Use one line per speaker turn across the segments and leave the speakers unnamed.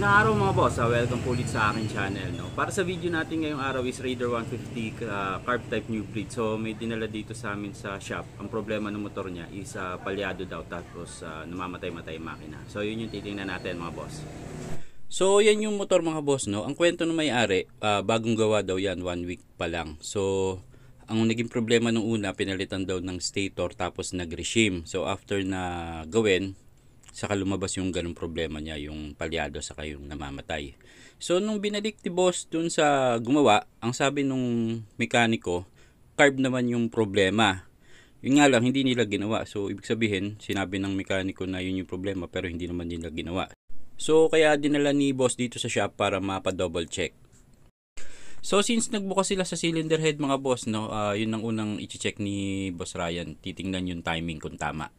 Magandang araw mga boss, welcome po ulit sa aking channel. No? Para sa video natin ngayong araw is Raider 150 carb type new breed. So may dinala dito sa amin sa shop. Ang problema ng motor niya is palyado daw, tapos namamatay-matay makina. So yun yung titingnan natin mga boss. So yan yung motor mga boss, no? Ang kwento ng may-ari, bagong gawa daw yan, 1 week pa lang. So ang naging problema nung una, pinalitan daw ng stator tapos nag-regime. So after na gawin, saka lumabas yung ganung problema niya, yung palyado saka yung namamatay. So nung binalik ni boss dun sa gumawa, ang sabi nung mekaniko, carb naman yung problema. Yun nga lang, hindi nila ginawa. So ibig sabihin, sinabi ng mekaniko na yun yung problema pero hindi naman nila ginawa. So kaya dinala ni boss dito sa shop para mapa-double check. So since nagbukas sila sa cylinder head mga boss, no, yun ang unang i-check ni Boss Ryan. Titingnan yung timing kung tama.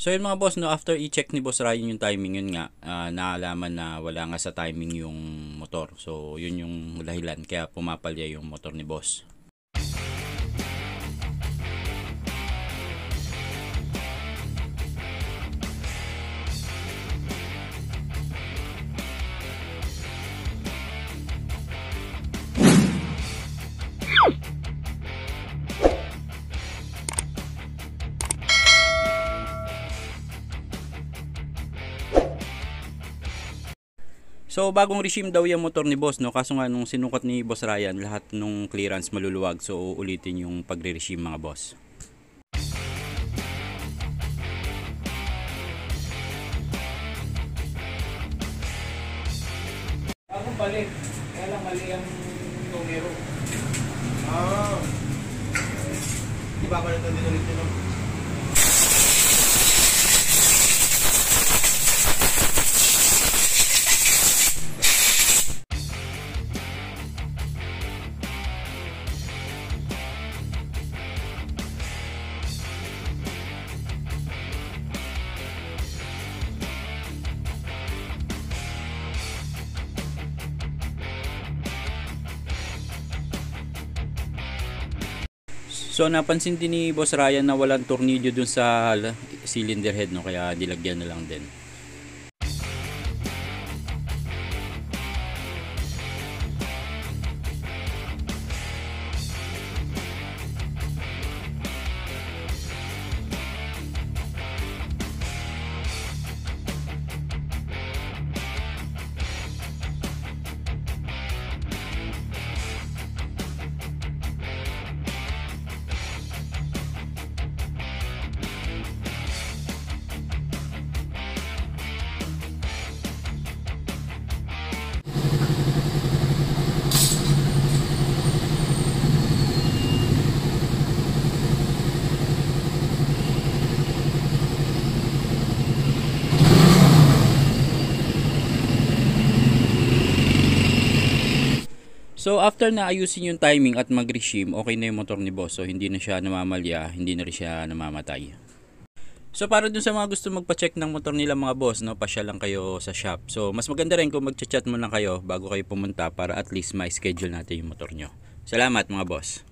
So yun mga boss, no, after i-check ni Boss Ryan yung timing, yun nga, naalaman na wala nga sa timing yung motor. So yun yung dahilan kaya pumapalya yung motor ni boss. So bagong regime daw yung motor ni boss, no, kaso nga nung sinukat ni Boss Ryan, lahat nung clearance maluluwag. So ulitin yung pagre-regime mga boss.
Bagong palit, kaya lang mali ang numero. Di ba pala ito din ulit yun?
So napansin din ni Boss Ryan na walang tornilyo dun sa cylinder head, no, kaya nilagyan na lang din. So after na ayusin yung timing at mag-regime, okay na yung motor ni boss. So hindi na siya namamalya, hindi na rin siya namamatay. So para dun sa mga gusto magpa-check ng motor nila mga boss, no, pasya lang kayo sa shop. So mas maganda rin kung mag-chat mo lang kayo bago kayo pumunta para at least ma-schedule natin yung motor nyo. Salamat mga boss.